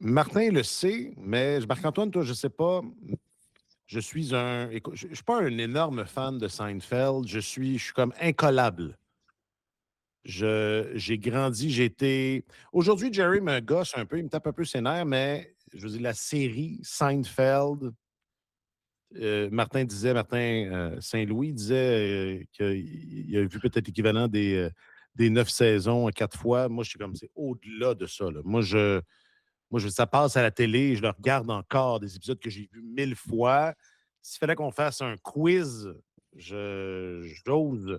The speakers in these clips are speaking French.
Martin le sait, mais Marc-Antoine, toi, je sais pas. Je suis un. Écoute, je suis pas un énorme fan de Seinfeld. Je suis comme incollable. J'ai grandi, j'ai été. Aujourd'hui, Jerry me gosse un peu, il me tape un peu ses nerfs, mais je veux dire, la série Seinfeld, Martin Saint-Louis disait qu'il a vu peut-être l'équivalent des 9 saisons 4 fois. Moi, je suis comme, c'est au-delà de ça, là. Ça passe à la télé, je le regarde encore, des épisodes que j'ai vus 1000 fois. S'il fallait qu'on fasse un quiz, j'ose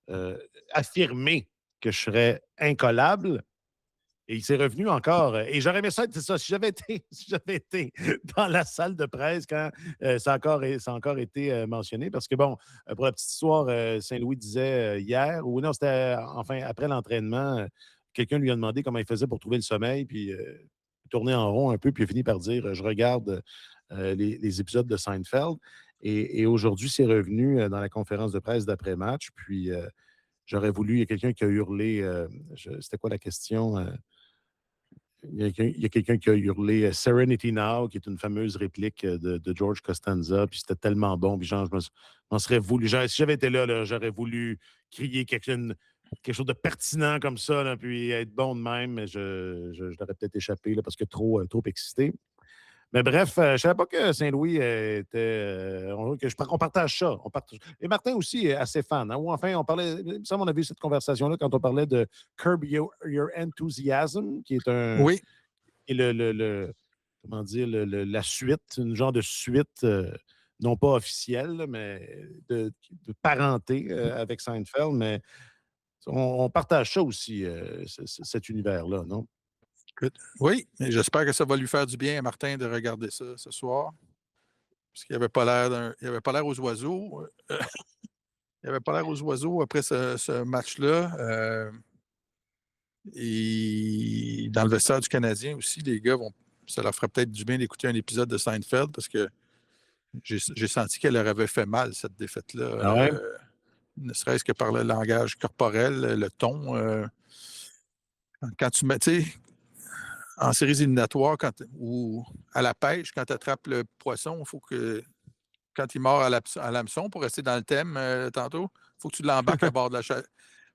euh, affirmer que je serais incollable. Et il s'est revenu encore. Et j'aurais aimé ça, c'est ça, si j'avais été, si j'avais été dans la salle de presse quand ça a encore été mentionné. Parce que, bon, pour la petite histoire, Saint-Louis disait hier, ou non, c'était enfin après l'entraînement, quelqu'un lui a demandé comment il faisait pour trouver le sommeil, puis tourner en rond un peu, puis il a fini par dire je regarde les épisodes de Seinfeld. Et aujourd'hui, c'est revenu dans la conférence de presse d'après-match. Puis j'aurais voulu, il y a quelqu'un qui a hurlé, c'était quoi la question? Il y a quelqu'un qui a hurlé Serenity Now, qui est une fameuse réplique de George Costanza, puis c'était tellement bon. Puis genre, m'en serais voulu. Si j'avais été là, j'aurais voulu crier quelque chose de pertinent comme ça, là, puis être bon de même, mais je l'aurais peut-être échappé là, parce que trop excité. Mais bref, je ne savais pas que Saint-Louis était. On partage ça. Et Martin aussi est assez fan. Hein, ou enfin, on parlait. Il me semble qu'on a vu cette conversation-là quand on parlait de Curb Your Enthusiasm, qui est Oui, qui est comment dire, la suite, une genre de suite, non pas officielle, là, mais de parenté avec Seinfeld. Mais on partage ça aussi, cet univers-là, non? oui, et j'espère que ça va lui faire du bien à Martin de regarder ça ce soir. Parce qu'il n'avait pas l'air il avait pas l'air aux oiseaux. Il n'avait pas l'air aux oiseaux après ce match-là. Et dans le vestiaire du Canadien aussi, les gars ça leur ferait peut-être du bien d'écouter un épisode de Seinfeld parce que j'ai senti qu'elle leur avait fait mal, cette défaite-là. Ah ouais? Ne serait-ce que par le langage corporel, le ton. Quand tu mets, tu sais, en séries éliminatoires ou à la pêche, quand tu attrapes le poisson, il faut que, quand il mord à l'hameçon, pour rester dans le thème tantôt, il faut que tu l'embarques à bord de la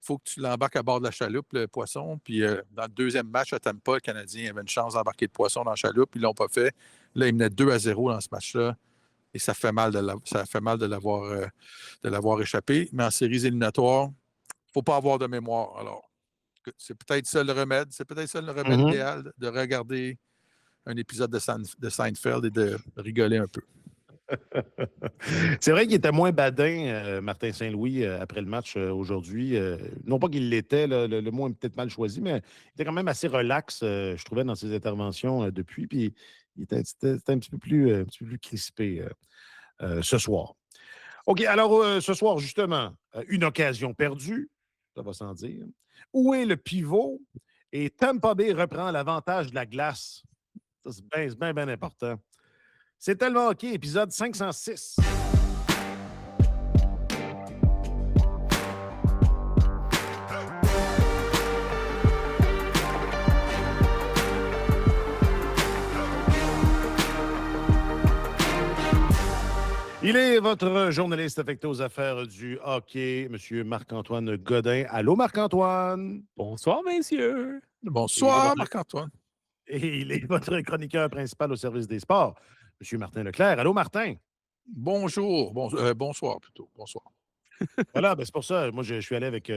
faut que tu l'embarques à bord de la chaloupe, le poisson. Puis dans le deuxième match à Tampa, le Canadien avait une chance d'embarquer le poisson dans la chaloupe. Ils ne l'ont pas fait. Là, ils menaient 2-0 dans ce match-là. Et ça fait mal de l'avoir échappé. Mais en séries éliminatoires, il ne faut pas avoir de mémoire. Alors, c'est peut-être ça le remède. C'est peut-être ça le remède Mhm. idéal de regarder un épisode de Seinfeld et de rigoler un peu. C'est vrai qu'il était moins badin, Martin Saint-Louis, après le match aujourd'hui. Non pas qu'il l'était, là, le mot est peut-être mal choisi, mais il était quand même assez relax, je trouvais, dans ses interventions depuis. Puis c'était un petit peu plus crispé ce soir. OK, alors ce soir, justement, une occasion perdue, ça va sans dire. Où est le pivot? Et Tampa Bay reprend l'avantage de la glace. Ça, c'est bien, bien important. C'est tellement OK, épisode 506. Il est votre journaliste affecté aux affaires du hockey, M. Marc-Antoine Godin. Allô, Marc-Antoine? Bonsoir, messieurs. Et il est Bonsoir, votre, Marc-Antoine. et il est votre chroniqueur principal au service des sports, M. Martin Leclerc. Allô, Martin? Bonjour. Bonsoir plutôt. Bonsoir. Voilà, ben c'est pour ça. Moi, je suis allé avec.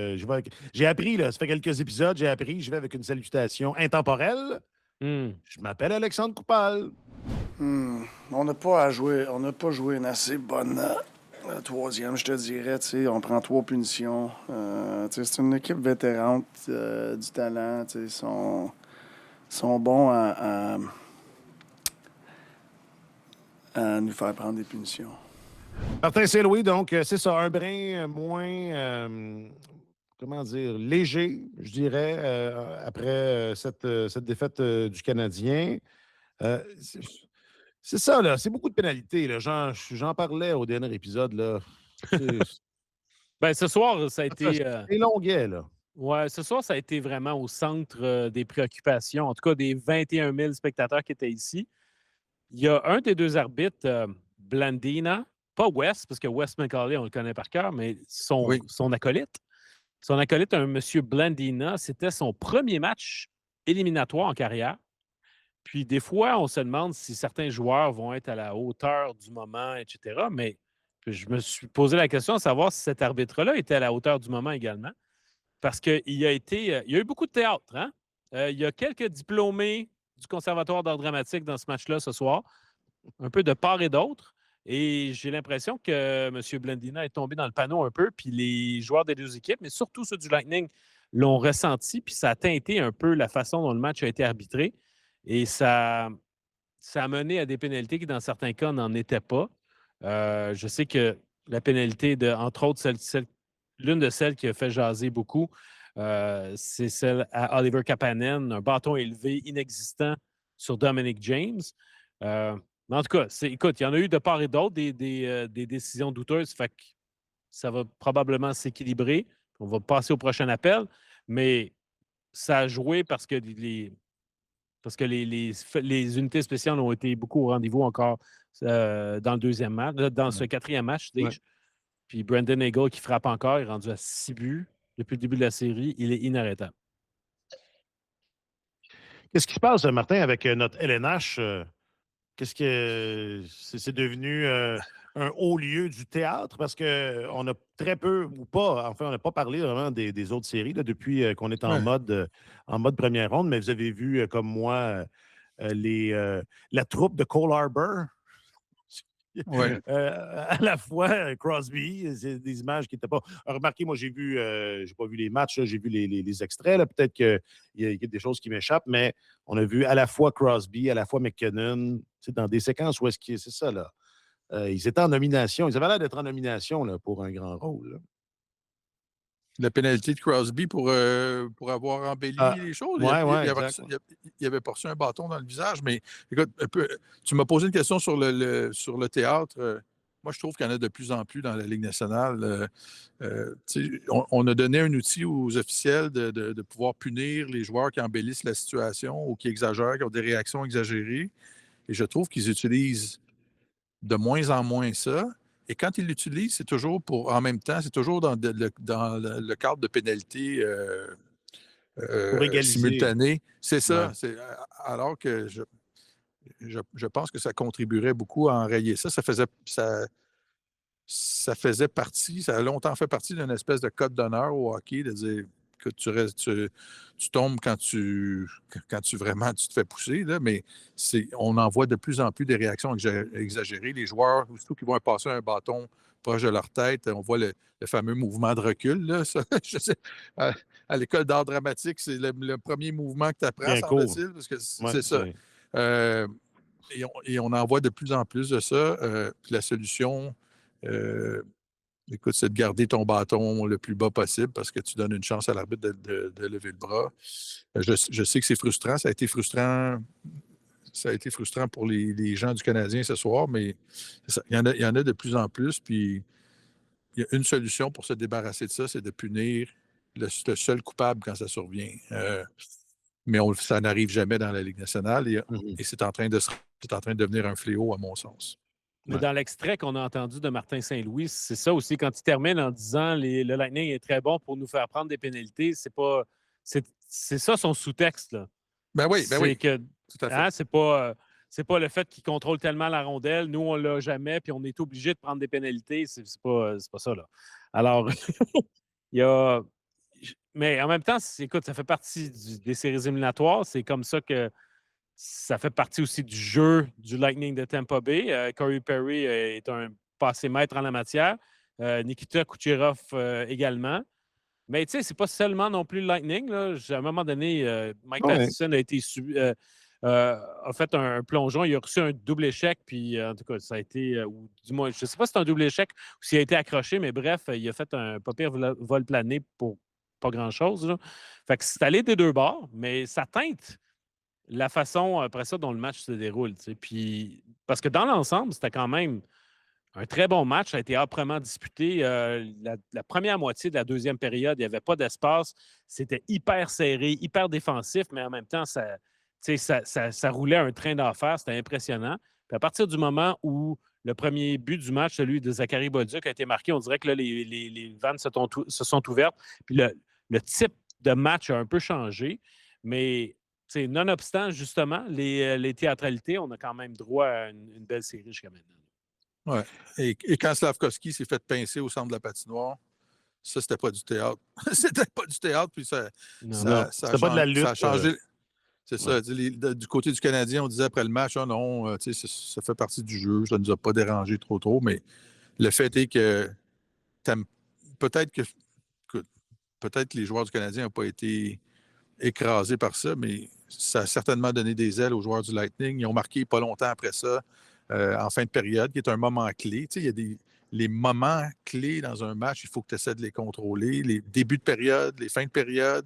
J'ai appris, là, ça fait quelques épisodes, j'ai appris, je vais avec une salutation intemporelle. Je m'appelle Alexandre Coupal. On n'a pas joué une assez bonne troisième, je te dirais. On prend 3 punitions. C'est une équipe vétérante du talent. Ils sont bons à nous faire prendre des punitions. Martin Saint-Louis, donc, c'est ça, un brin moins, comment dire, léger, je dirais, après cette défaite du Canadien. Euh, c'est c'est ça, là, c'est beaucoup de pénalités. Là. J'en parlais au dernier épisode. Là. C'est Ben, ce soir, ça a été. c'est longuet, là. Ouais, ce soir, ça a été vraiment au centre des préoccupations, en tout cas des 21 000 spectateurs qui étaient ici. Il y a un des deux arbitres, Blandina, pas West, parce que West McCauley, on le connaît par cœur, mais Oui. son acolyte. Son acolyte, un monsieur Blandina, c'était son premier match éliminatoire en carrière. Puis des fois, on se demande si certains joueurs vont être à la hauteur du moment, etc. Mais je me suis posé la question de savoir si cet arbitre-là était à la hauteur du moment également. Parce qu'il a été. Il y a eu beaucoup de théâtre, hein? Il y a quelques diplômés du Conservatoire d'art dramatique dans ce match-là ce soir, un peu de part et d'autre. Et j'ai l'impression que M. Blandina est tombé dans le panneau un peu, puis les joueurs des deux équipes, mais surtout ceux du Lightning, l'ont ressenti, puis ça a teinté un peu la façon dont le match a été arbitré. Et ça a mené à des pénalités qui, dans certains cas, n'en étaient pas. Je sais que la pénalité, entre autres, l'une de celles qui a fait jaser beaucoup, c'est celle à Oliver Kapanen, un bâton élevé inexistant sur Dominic James. Mais en tout cas, écoute, il y en a eu de part et d'autre des décisions douteuses. Fait que ça va probablement s'équilibrer. On va passer au prochain appel. Mais ça a joué parce que les unités spéciales ont été beaucoup au rendez-vous encore dans le deuxième match, dans ce quatrième match, Ouais. dis-je. Puis Brandon Hagel qui frappe encore, il est rendu à 6 buts depuis le début de la série. Il est inarrêtable. Qu'est-ce qui se passe, Martin, avec notre LNH? Qu'est-ce que c'est devenu un haut lieu du théâtre? Parce qu'on a très peu, ou pas, enfin, on n'a pas parlé vraiment des autres séries là, depuis qu'on est Ouais. en mode première ronde, mais vous avez vu, comme moi, la troupe de Cole Harbour. Ouais. À la fois Crosby, c'est des images qui n'étaient pas. Remarquez, moi, j'ai pas vu les matchs, là, j'ai vu les extraits. Là, peut-être qu'il y a des choses qui m'échappent, mais on a vu à la fois Crosby, à la fois McKinnon, dans des séquences où est-ce que c'est ça, là. Ils étaient en nomination. Ils avaient l'air d'être en nomination là, pour un grand rôle. Là. La pénalité de Crosby pour avoir embelli Ah, les choses. ouais, exact. Il avait pas reçu un bâton dans le visage, mais écoute, tu m'as posé une question sur le théâtre. Moi, je trouve qu'il y en a de plus en plus dans la Ligue nationale. On a donné un outil aux officiels de pouvoir punir les joueurs qui embellissent la situation ou qui exagèrent, qui ont des réactions exagérées. Et je trouve qu'ils utilisent de moins en moins ça. Et quand ils l'utilisent, c'est toujours en même temps, c'est toujours dans le cadre de pénalités Pour égaliser. simultanées. C'est ça. Ouais. Alors que je pense que ça contribuerait beaucoup à enrayer ça. Ça faisait partie, ça a longtemps fait partie d'une espèce de code d'honneur au hockey, de dire que tu tombes quand vraiment tu te fais pousser, là, mais on en voit de plus en plus des réactions exagérées. Les joueurs, surtout qui vont passer un bâton proche de leur tête, on voit le fameux mouvement de recul. Là, ça, je sais, à l'école d'art dramatique, c'est le premier mouvement que tu apprends, Bien court. semble-t-il, parce que Ouais, c'est ça. Et on en voit de plus en plus de ça. Puis la solution, écoute, c'est de garder ton bâton le plus bas possible parce que tu donnes une chance à l'arbitre de lever le bras. Je sais que c'est frustrant. Ça a été frustrant pour les gens du Canadien ce soir, mais il y en a de plus en plus. Puis il y a une solution pour se débarrasser de ça, c'est de punir le seul coupable quand ça survient. Mais ça n'arrive jamais dans la Ligue nationale et c'est en train de devenir un fléau, à mon sens. Mais dans l'extrait qu'on a entendu de Martin Saint-Louis, c'est ça aussi, quand il termine en disant le Lightning est très bon pour nous faire prendre des pénalités, c'est ça son sous-texte. Là. Ben oui, Que, tout à fait. hein, c'est pas le fait qu'il contrôle tellement la rondelle, nous on l'a jamais, puis on est obligé de prendre des pénalités, c'est pas ça. Là. Alors, il y a. Mais en même temps, écoute, ça fait partie des séries éliminatoires, c'est comme ça que ça fait partie aussi du jeu du Lightning de Tampa Bay. Corey Perry est un passé maître en la matière. Nikita Kucherov également. Mais tu sais, c'est pas seulement non plus le Lightning. Là. À un moment donné, Mike Matheson a fait un plongeon. Il a reçu un double échec. Puis en tout cas, ça a été. Ou du moins, je ne sais pas si c'est un double échec ou s'il a été accroché, mais bref, il a fait un pas pire vol plané pour pas grand-chose. Là. Fait que c'est allé des deux bords, mais ça teinte la façon, après ça, dont le match se déroule. Puis, parce que dans l'ensemble, c'était quand même un très bon match. Ça a été âprement disputé. La première moitié de la deuxième période, il n'y avait pas d'espace. C'était hyper serré, hyper défensif, mais en même temps, ça roulait un train d'enfer. C'était impressionnant. Puis à partir du moment où le premier but du match, celui de Zachary Bolduc, a été marqué, on dirait que là, les vannes se sont ouvertes. Puis le type de match a un peu changé. Mais nonobstant, justement, les théâtralités, on a quand même droit à une belle série jusqu'à maintenant. Ouais. Et quand Slavkovski s'est fait pincer au centre de la patinoire, ça, c'était pas du théâtre. C'était pas du théâtre, puis ça C'était pas de la lutte. a changé. C'est ça. Du côté du Canadien, on disait après le match, non, ça fait partie du jeu, ça ne nous a pas dérangé trop. Mais le fait est que peut-être que les joueurs du Canadien n'ont pas été écrasés par ça, mais ça a certainement donné des ailes aux joueurs du Lightning. Ils ont marqué pas longtemps après ça, en fin de période, qui est un moment clé. Il y a les moments clés dans un match, il faut que tu essaies de les contrôler. Les débuts de période, les fins de période.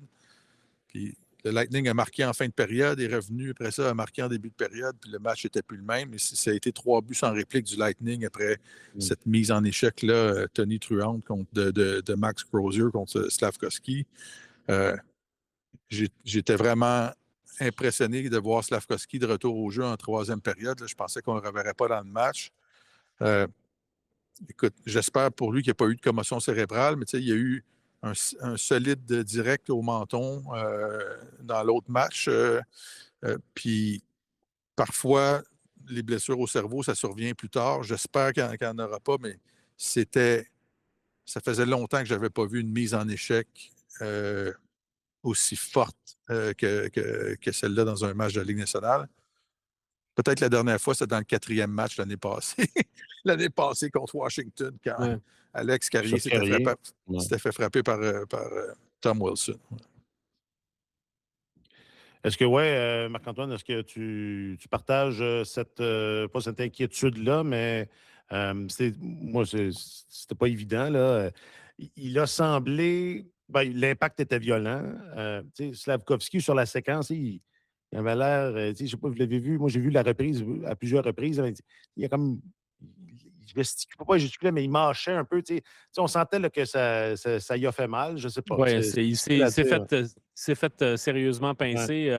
Puis le Lightning a marqué en fin de période, est revenu après ça, a marqué en début de période, puis le match n'était plus le même. Et ça a été 3 buts sans réplique du Lightning après cette mise en échec-là, Tony Truant de Max Crozier contre Slavkovski. J'étais vraiment impressionné de voir Slavkovski de retour au jeu en troisième période. Là, je pensais qu'on ne le reverrait pas dans le match. Écoute, j'espère pour lui qu'il n'y a pas eu de commotion cérébrale, mais il y a eu un solide direct au menton dans l'autre match. Puis parfois, les blessures au cerveau, ça survient plus tard. J'espère qu'il n'y en aura pas, mais ça faisait longtemps que je n'avais pas vu une mise en échec aussi forte que celle-là dans un match de la Ligue nationale. Peut-être la dernière fois, c'était dans le 4e match l'année passée. L'année passée contre Washington, quand Alex Carrier s'était fait frapper par Tom Wilson. Est-ce que, Marc-Antoine, est-ce que tu partages pas cette inquiétude-là, mais moi, c'était pas évident, là. Il a semblé... l'impact était violent. Slavkovski, sur la séquence, il avait l'air... je ne sais pas, vous l'avez vu, moi, j'ai vu la reprise à plusieurs reprises. Il a comme... Il gesticule, pas gesticulait, mais il mâchait un peu. On sentait là, que ça y a fait mal. Je ne sais pas. Oui, il s'est fait sérieusement pincer.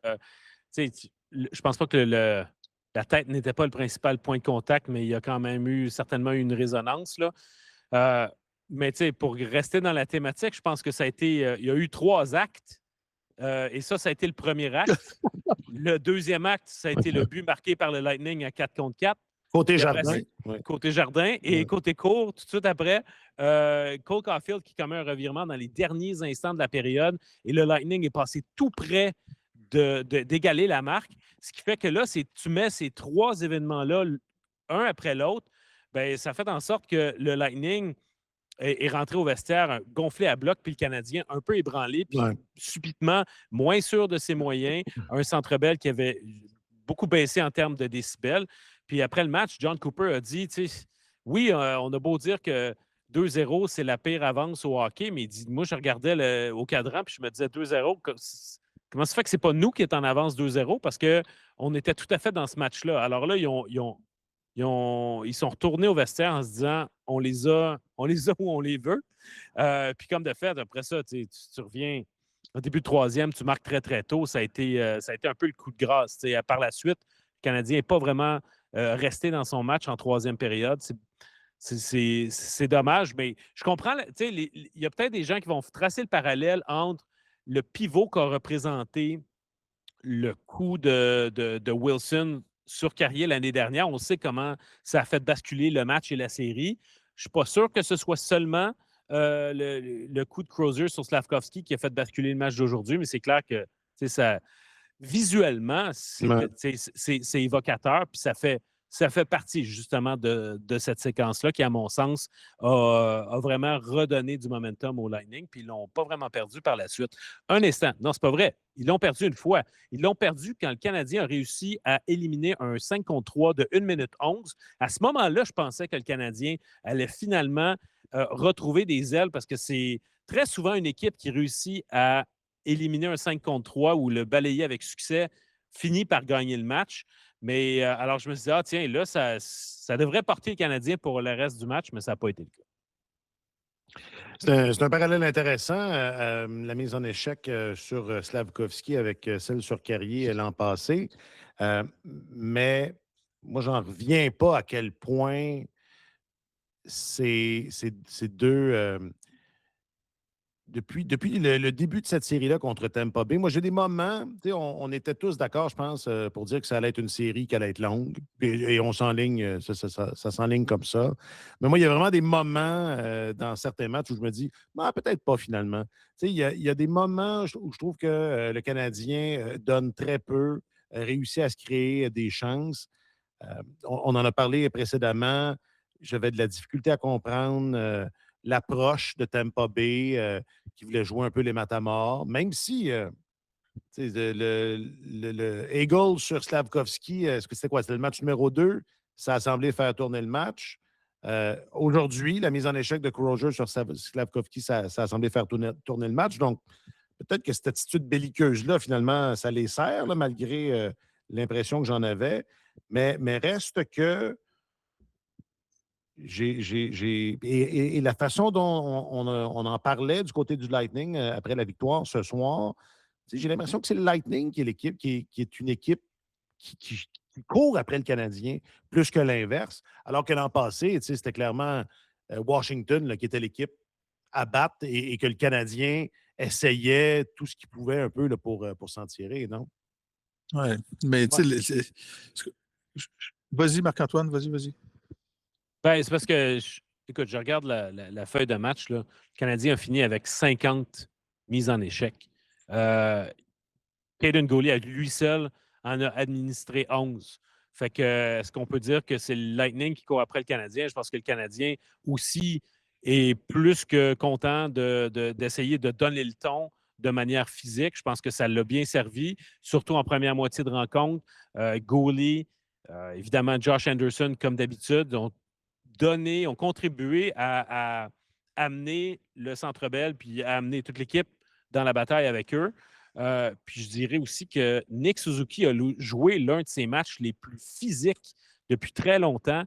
Je pense pas que la tête n'était pas le principal point de contact, mais il y a quand même certainement eu une résonance. Là. Mais pour rester dans la thématique, je pense que ça a été. Il y a eu 3 actes. Et ça a été le premier acte. Le deuxième acte, ça a été le but marqué par le Lightning à 4 contre 4. Côté Jardin. Côté Jardin. Et côté court, tout de suite après, Cole Caulfield qui commet un revirement dans les derniers instants de la période. Et le Lightning est passé tout près d'égaler la marque. Ce qui fait que là, tu mets ces 3 événements-là, un après l'autre, ben, ça fait en sorte que le Lightning est rentré au vestiaire gonflé à bloc, puis le Canadien un peu ébranlé, puis subitement moins sûr de ses moyens. Un Centre Bell qui avait beaucoup baissé en termes de décibels. Puis après le match, John Cooper a dit, oui, on a beau dire que 2-0, c'est la pire avance au hockey, mais il dit, moi, je regardais au cadran, puis je me disais 2-0, comment ça fait que c'est pas nous qui est en avance 2-0? Parce qu'on était tout à fait dans ce match-là. Alors là, ils sont retournés au vestiaire en se disant on les a où on les veut. Puis comme de fait, après ça, tu reviens au début de troisième, tu marques très, très tôt. Ça a été un peu le coup de grâce. Par la suite, le Canadien n'est pas vraiment resté dans son match en troisième période. C'est dommage, mais je comprends. Il y a peut-être des gens qui vont tracer le parallèle entre le pivot qu'a représenté le coup de Wilson sur Carrier l'année dernière. On sait comment ça a fait basculer le match et la série. Je ne suis pas sûr que ce soit seulement le coup de Crozier sur Slavkovski qui a fait basculer le match d'aujourd'hui, mais c'est clair que ça, visuellement, c'est évocateur, puis ça fait partie justement de cette séquence-là qui, à mon sens, a vraiment redonné du momentum au Lightning, puis ils ne l'ont pas vraiment perdu par la suite. Un instant, non, c'est pas vrai. Ils l'ont perdu une fois. Ils l'ont perdu quand le Canadien a réussi à éliminer un 5 contre 3 de 1 minute 11. À ce moment-là, je pensais que le Canadien allait finalement retrouver des ailes parce que c'est très souvent une équipe qui réussit à éliminer un 5 contre 3 ou le balayer avec succès finit par gagner le match. Mais alors, je me suis dit, ah, tiens, là, ça devrait porter le Canadien pour le reste du match, mais ça n'a pas été le cas. C'est un parallèle intéressant, la mise en échec sur Slavkovski avec celle sur Carrier l'an passé. Mais moi, j'en reviens pas à quel point ces deux. Depuis le début de cette série-là contre Tampa Bay, moi, j'ai des moments, tu sais, on était tous d'accord, je pense, pour dire que ça allait être une série qui allait être longue. Et on s'enligne, ça s'enligne comme ça. Mais moi, il y a vraiment des moments dans certains matchs où je me dis, ah, peut-être pas finalement. Tu sais, il y a des moments où je trouve que le Canadien donne très peu, réussit à se créer des chances. On en a parlé précédemment. J'avais de la difficulté à comprendre l'approche de Tampa Bay qui voulait jouer un peu les matamors, même si tu sais, le Eagle sur Slavkovski, est-ce que c'était quoi? C'était le match numéro 2. Ça a semblé faire tourner le match. Aujourd'hui, la mise en échec de Crozier sur Slavkovski, ça a semblé faire tourner le match. Donc, peut-être que cette attitude belliqueuse-là, finalement, ça les sert, là, malgré l'impression que j'en avais. Mais reste que et la façon dont on en parlait du côté du Lightning après la victoire ce soir, tu sais, j'ai l'impression que c'est le Lightning qui est l'équipe qui est une équipe qui court après le Canadien plus que l'inverse. Alors que l'an passé, tu sais, c'était clairement Washington là, qui était l'équipe à battre et que le Canadien essayait tout ce qu'il pouvait un peu là, pour s'en tirer, non? Oui, mais tu Ouais. sais, vas-y, Marc-Antoine, vas-y. Ben, c'est parce que, écoute, je regarde la feuille de match. Là. Le Canadien a fini avec 50 mises en échec. Caden Gaulier, à lui seul, en a administré 11. Fait que, est-ce qu'on peut dire que c'est le Lightning qui court après le Canadien? Je pense que le Canadien aussi est plus que content d'essayer de donner le ton de manière physique. Je pense que ça l'a bien servi, surtout en première moitié de rencontre. Gaulier, évidemment, Josh Anderson, comme d'habitude, ont contribué à amener le Centre Bell puis à amener toute l'équipe dans la bataille avec eux. Puis je dirais aussi que Nick Suzuki a joué l'un de ses matchs les plus physiques depuis très longtemps.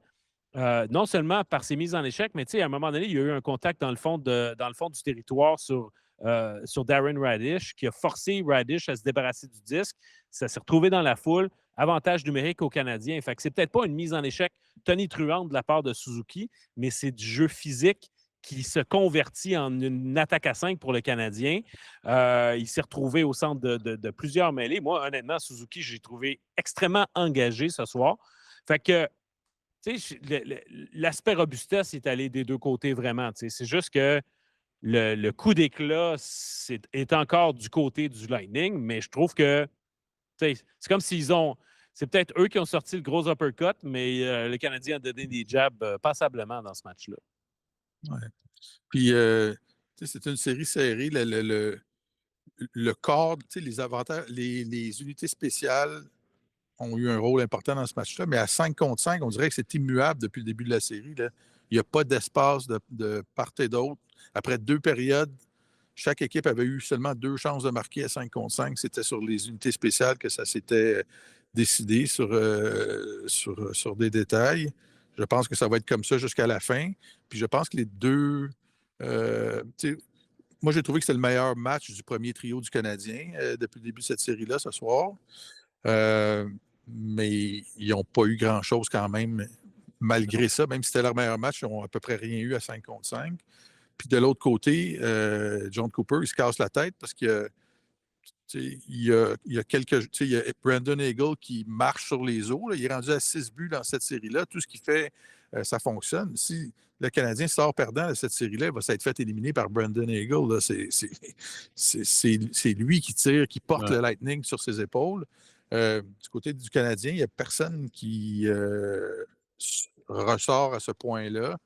Non seulement par ses mises en échec, mais à un moment donné, il y a eu un contact dans le fond du territoire sur Darren Radish qui a forcé Radish à se débarrasser du disque. Ça s'est retrouvé dans la foule. Avantage numérique aux Canadiens. Fait que c'est peut-être pas une mise en échec tonitruante de la part de Suzuki, mais c'est du jeu physique qui se convertit en une attaque à 5 pour le Canadien. Il s'est retrouvé au centre de plusieurs mêlées. Moi, honnêtement, Suzuki, j'ai trouvé extrêmement engagé ce soir. Fait que, tu sais, l'aspect robustesse est allé des deux côtés vraiment. C'est juste que le coup d'éclat est encore du côté du Lightning, mais je trouve que c'est comme s'ils ont. C'est peut-être eux qui ont sorti le gros uppercut, mais le Canadien a donné des jabs passablement dans ce match-là. Ouais. Puis, c'est une série serrée. Le corps, les avantages, les unités spéciales ont eu un rôle important dans ce match-là, mais à 5 contre 5, on dirait que c'est immuable depuis le début de la série. Là. Il n'y a pas d'espace de part et d'autre. Après 2 périodes, chaque équipe avait eu seulement 2 chances de marquer à 5 contre 5. C'était sur les unités spéciales que ça s'était décidé sur des détails. Je pense que ça va être comme ça jusqu'à la fin. Puis je pense que les deux... moi, j'ai trouvé que c'était le meilleur match du premier trio du Canadien depuis le début de cette série-là ce soir. Mais ils n'ont pas eu grand-chose quand même, malgré ça. Même si c'était leur meilleur match, ils n'ont à peu près rien eu à 5 contre 5. Puis de l'autre côté, John Cooper, il se casse la tête parce que il y a Brandon Eagle qui marche sur les eaux. Là. Il est rendu à 6 buts dans cette série-là. Tout ce qu'il fait, ça fonctionne. Si le Canadien sort perdant de cette série-là, il va s'être fait éliminer par Brandon Eagle. Là. C'est lui qui tire, qui porte le Lightning sur ses épaules. Du côté du Canadien, il n'y a personne qui ressort à ce point-là.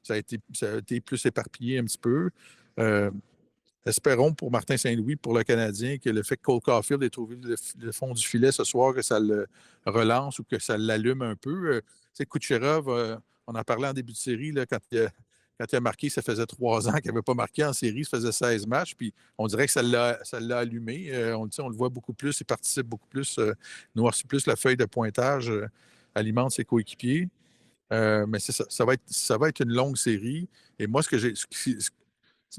Ça a été plus éparpillé un petit peu. Espérons pour Martin Saint-Louis, pour le Canadien, que le fait que Cole Caulfield ait trouvé le fond du filet ce soir, que ça le relance ou que ça l'allume un peu. Kucherov, on en parlait en début de série, là, quand quand il a marqué, ça faisait 3 ans qu'il n'avait pas marqué en série, ça faisait 16 matchs, puis on dirait que ça l'a allumé. On le voit beaucoup plus, il participe beaucoup plus, noircit plus la feuille de pointage, alimente ses coéquipiers. Mais c'est ça, ça va être une longue série. Et moi, il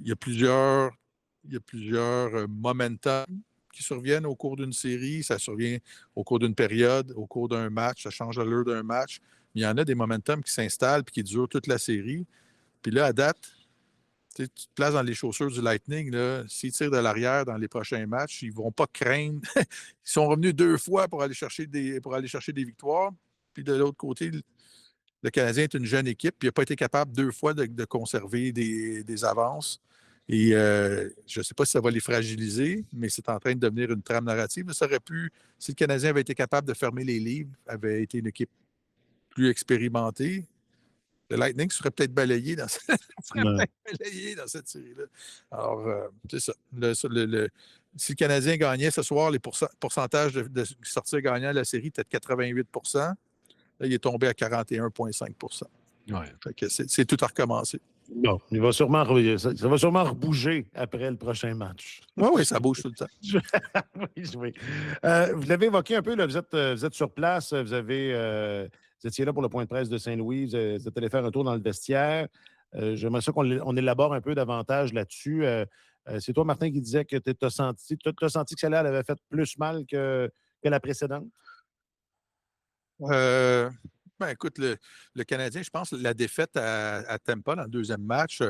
y a plusieurs momentum qui surviennent au cours d'une série. Ça survient au cours d'une période, au cours d'un match. Ça change l'allure d'un match. Mais il y en a des momentum qui s'installent et qui durent toute la série. Puis là, à date, tu te places dans les chaussures du Lightning. S'ils tirent de l'arrière dans les prochains matchs, ils ne vont pas craindre. Ils sont revenus 2 fois pour aller chercher des victoires. Puis de l'autre côté, le Canadien est une jeune équipe, puis il n'a pas été capable 2 fois de conserver des avances. Et je ne sais pas si ça va les fragiliser, mais c'est en train de devenir une trame narrative. Mais ça aurait pu, si le Canadien avait été capable de fermer les livres, avait été une équipe plus expérimentée, le Lightning serait peut-être balayé dans cette série-là. Alors, c'est ça. Si le Canadien gagnait ce soir, les pourcentages de sortir gagnant de la série étaient de 88 %. Là, il est tombé à 41,5 %. Ouais. Fait que c'est tout à recommencer. Bon, ça va sûrement rebouger après le prochain match. Oui, ça bouge tout le temps. Oui. Vous l'avez évoqué un peu, là, vous êtes sur place, vous étiez là pour le point de presse de Saint-Louis, vous êtes allé faire un tour dans le vestiaire. J'aimerais ça qu'on élabore un peu davantage là-dessus. C'est toi, Martin, qui disais que tu as senti que celle-là avait fait plus mal que la précédente? Écoute, le Canadien, je pense, la défaite à Tampa dans le deuxième match,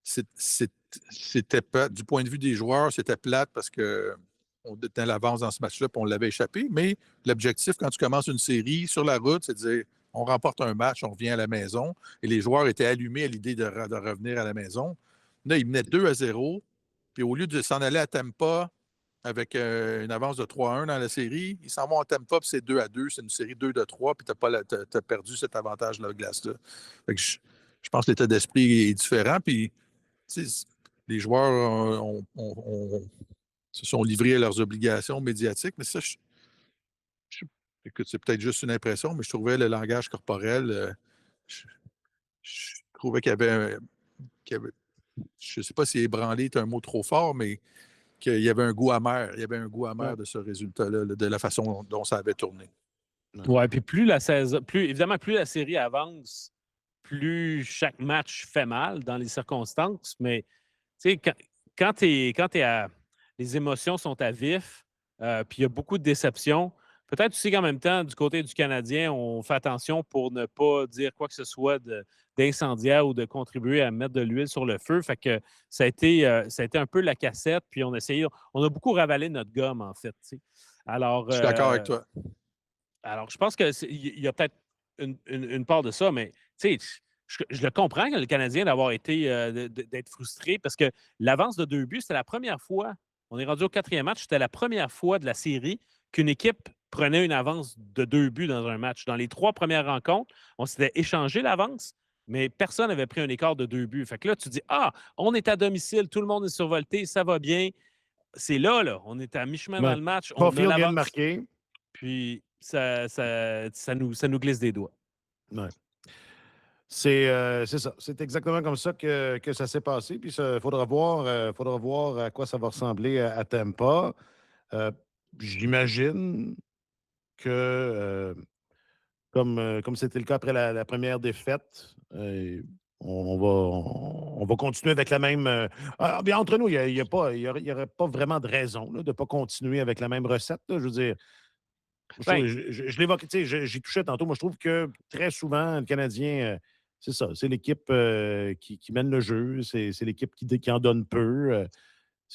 c'était pas, du point de vue des joueurs, c'était plate parce qu'on était à l'avance dans ce match-là et on l'avait échappé. Mais l'objectif, quand tu commences une série sur la route, c'est de dire on remporte un match, on revient à la maison. Et les joueurs étaient allumés à l'idée de revenir à la maison. Là, ils menaient 2-0. Puis au lieu de s'en aller à Tampa avec une avance de 3-1 dans la série, ils s'en vont à Tampa, puis c'est 2-2. C'est une série 2-3, puis tu as perdu cet avantage-là, glace-là. Fait que je pense que l'état d'esprit est différent. Puis les joueurs se sont livrés à leurs obligations médiatiques. Mais ça, écoute, c'est peut-être juste une impression, mais je trouvais le langage corporel, je trouvais qu'il y avait, je ne sais pas si ébranlé est un mot trop fort, mais qu'il y avait un goût amer. Il y avait un goût amer de ce résultat-là, de la façon dont ça avait tourné. Oui, puis plus la série avance, plus chaque match fait mal dans les circonstances. Mais tu sais, quand les émotions sont à vif, puis il y a beaucoup de déceptions, peut-être aussi qu'en même temps, du côté du Canadien, on fait attention pour ne pas dire quoi que ce soit d'incendiaire ou de contribuer à mettre de l'huile sur le feu. Fait que ça a été un peu la cassette, puis on a beaucoup ravalé notre gomme, en fait. T'sais. Alors, je suis d'accord avec toi. Alors, je pense qu'il y a peut-être une part de ça, mais tu sais, je le comprends, le Canadien, d'être frustré parce que l'avance de 2 buts, c'était la première fois. On est rendu au 4e match, c'était la première fois de la série qu'une équipe prenait une avance de 2 buts dans un match. Dans les 3 premières rencontres, on s'était échangé l'avance, mais personne n'avait pris un écart de 2 buts. Fait que là, tu dis, on est à domicile, tout le monde est survolté, ça va bien. C'est là, on est à mi-chemin dans le match. On a l'avance. Marqué. Puis ça nous glisse des doigts. Ouais. C'est ça. C'est exactement comme ça que ça s'est passé. Puis il faudra voir à quoi ça va ressembler à Tampa. J'imagine que, comme c'était le cas après la première défaite, on va continuer avec la même. Bien, entre nous, il n'y aurait pas vraiment de raison là, de ne pas continuer avec la même recette. Là, je veux dire, je l'évoque, j'y touchais tantôt. Moi, je trouve que très souvent, le Canadien, c'est ça, c'est l'équipe qui mène le jeu, c'est l'équipe qui en donne peu.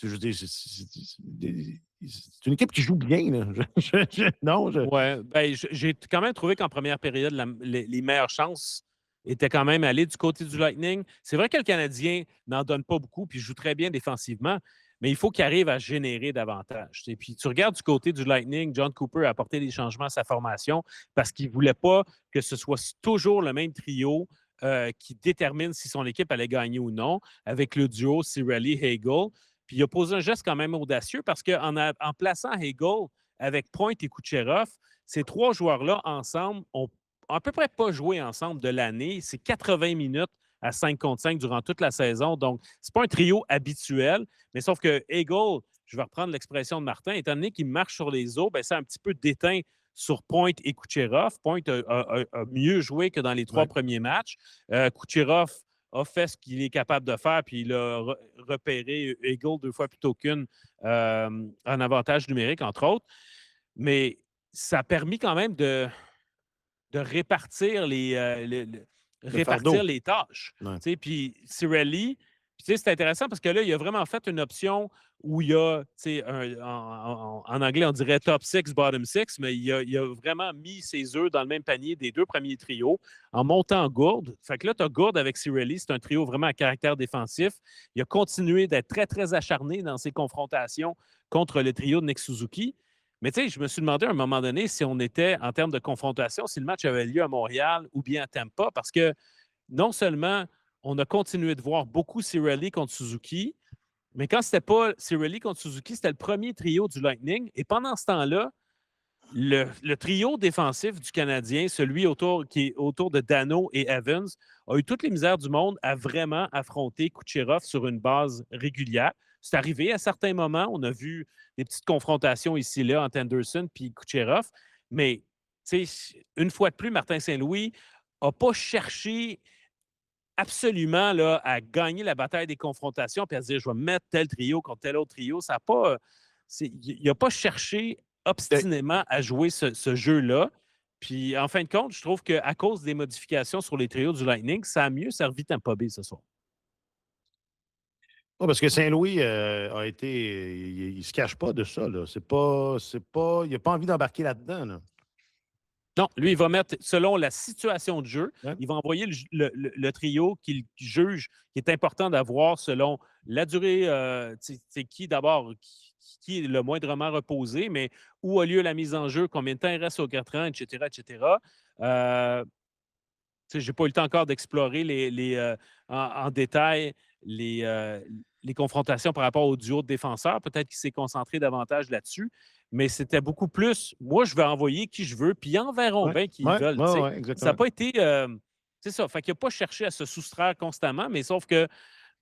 Je veux dire, c'est une équipe qui joue bien. Là. Ouais, j'ai quand même trouvé qu'en première période, les meilleures chances étaient quand même allées du côté du Lightning. C'est vrai que le Canadien n'en donne pas beaucoup puis joue très bien défensivement, mais il faut qu'il arrive à générer davantage. Et puis tu regardes du côté du Lightning, John Cooper a apporté des changements à sa formation parce qu'il ne voulait pas que ce soit toujours le même trio qui détermine si son équipe allait gagner ou non, avec le duo Cirelli-Hagel. Puis il a posé un geste quand même audacieux parce qu'en plaçant Hagel avec Point et Kucherov, ces 3 joueurs-là ensemble ont à peu près pas joué ensemble de l'année. C'est 80 minutes à 5 contre 5 durant toute la saison. Donc, ce n'est pas un trio habituel, mais sauf que Eagle, je vais reprendre l'expression de Martin, étant donné qu'il marche sur les eaux, c'est un petit peu déteint sur Point et Kucherov. Point a mieux joué que dans les 3 premiers matchs. Kucherov a fait ce qu'il est capable de faire, puis il a repéré Eagle 2 fois plutôt qu'une en avantage numérique, entre autres. Mais ça a permis quand même de répartir les tâches. Puis Cirelli, c'est intéressant parce que là, il a vraiment fait une option où il y a, en anglais, on dirait top 6, bottom 6, mais il a vraiment mis ses œufs dans le même panier des 2 premiers trios en montant Gourde. Fait que là, tu as Gourde avec Cirelli, c'est un trio vraiment à caractère défensif. Il a continué d'être très, très acharné dans ses confrontations contre le trio de Nick Suzuki. Mais tu sais, je me suis demandé à un moment donné si on était, en termes de confrontation, si le match avait lieu à Montréal ou bien à Tampa, parce que non seulement on a continué de voir beaucoup Cirelli contre Suzuki, mais quand c'était pas Cirelli contre Suzuki, c'était le premier trio du Lightning. Et pendant ce temps-là, le trio défensif du Canadien, celui qui est autour de Dano et Evans, a eu toutes les misères du monde à vraiment affronter Kucherov sur une base régulière. C'est arrivé à certains moments. On a vu des petites confrontations ici et là entre Anderson et Kucherov. Mais une fois de plus, Martin Saint-Louis n'a pas cherché absolument là, à gagner la bataille des confrontations puis à se dire je vais mettre tel trio contre tel autre trio. Ça a pas, il n'a pas cherché obstinément à jouer ce jeu-là. Puis en fin de compte, je trouve qu'à cause des modifications sur les trios du Lightning, ça a mieux servi Tampa Bay ce soir. Parce que Saint-Louis a été. Il ne se cache pas de ça. Là. Il n'a pas envie d'embarquer là-dedans. Là. Non, lui, il va mettre, selon la situation de jeu, il va envoyer le trio qu'il juge qui est important d'avoir selon la durée, qui d'abord, qui est le moindrement reposé, mais où a lieu la mise en jeu, combien de temps il reste au 4 ans, etc., etc. Je n'ai pas eu le temps encore d'explorer en détail les confrontations par rapport au duo de défenseurs. Peut-être qu'il s'est concentré davantage là-dessus, mais c'était beaucoup plus, moi, je vais envoyer qui je veux, puis ils enverront bien qui ils veulent. Ça n'a pas été... c'est ça. Fait qu'il n'a pas cherché à se soustraire constamment, mais sauf que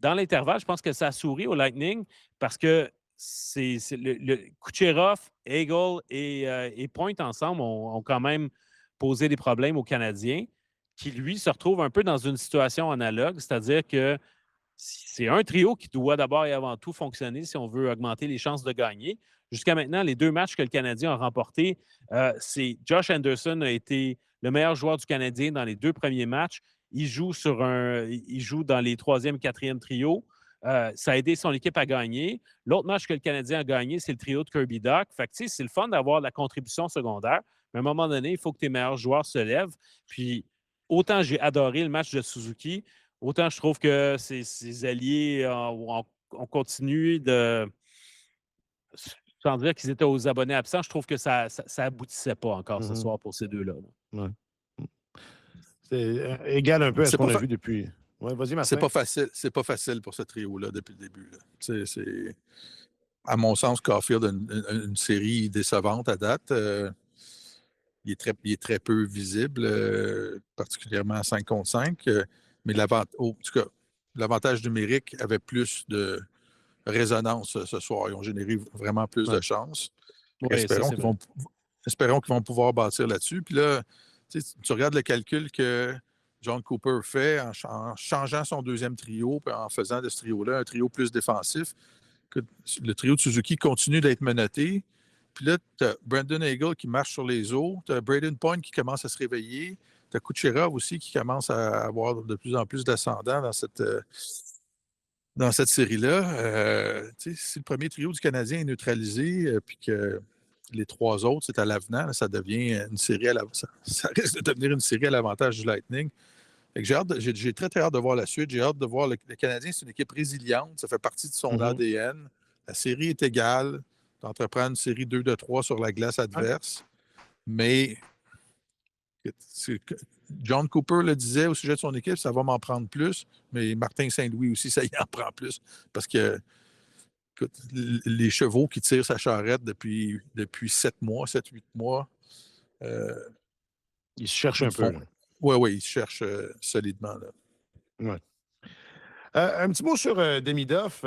dans l'intervalle, je pense que ça a souri au Lightning parce que c'est le Kucherov, Eagle et Point ensemble ont quand même posé des problèmes aux Canadiens qui, lui, se retrouve un peu dans une situation analogue, c'est-à-dire que c'est un trio qui doit d'abord et avant tout fonctionner si on veut augmenter les chances de gagner. Jusqu'à maintenant, les 2 matchs que le Canadien a remportés, c'est Josh Anderson a été le meilleur joueur du Canadien dans les 2 premiers matchs. Il joue dans les 3e, 4e trios. Ça a aidé son équipe à gagner. L'autre match que le Canadien a gagné, c'est le trio de Kirby Dach. Fait que, c'est le fun d'avoir la contribution secondaire. Mais à un moment donné, il faut que tes meilleurs joueurs se lèvent. Puis, autant j'ai adoré le match de Suzuki, autant je trouve que ses alliés ont continué de... Sans dire qu'ils étaient aux abonnés absents, je trouve que ça aboutissait pas encore ce soir pour ces deux-là. Ouais. C'est égal un peu à ce qu'on a vu depuis. Ouais, vas-y, Martin. C'est pas facile pour ce trio-là depuis le début. C'est, à mon sens, Caulfield a une série décevante à date. Il est très peu visible, particulièrement à 5 contre 5. Mais en tout cas, l'avantage numérique avait plus de résonance ce soir. Ils ont généré vraiment plus de chances. Espérons qu'ils vont pouvoir bâtir là-dessus. Puis là, tu regardes le calcul que John Cooper fait en changeant son 2e trio et en faisant de ce trio-là un trio plus défensif. Que le trio de Suzuki continue d'être menotté. Puis là, tu as Brandon Eagle qui marche sur les eaux. Tu as Braden Point qui commence à se réveiller. Tu as Kucherov aussi qui commence à avoir de plus en plus d'ascendant dans cette série-là. Si le premier trio du Canadien est neutralisé, puis que les 3 autres, c'est à l'avenant, ça devient une série ça risque de devenir une série à l'avantage du Lightning. J'ai très, très hâte de voir la suite. J'ai hâte de voir le Canadien, c'est une équipe résiliente. Ça fait partie de son ADN. La série est égale. Tu entreprends une série 2-3 sur la glace adverse. Mais John Cooper le disait au sujet de son équipe, ça va m'en prendre plus. Mais Martin Saint-Louis aussi, ça y en prend plus. Parce que les chevaux qui tirent sa charrette depuis 7 mois, 7-8 mois. Ils se cherchent un peu. Oui, ils se cherchent solidement. Là. Ouais. Un petit mot sur Demidov,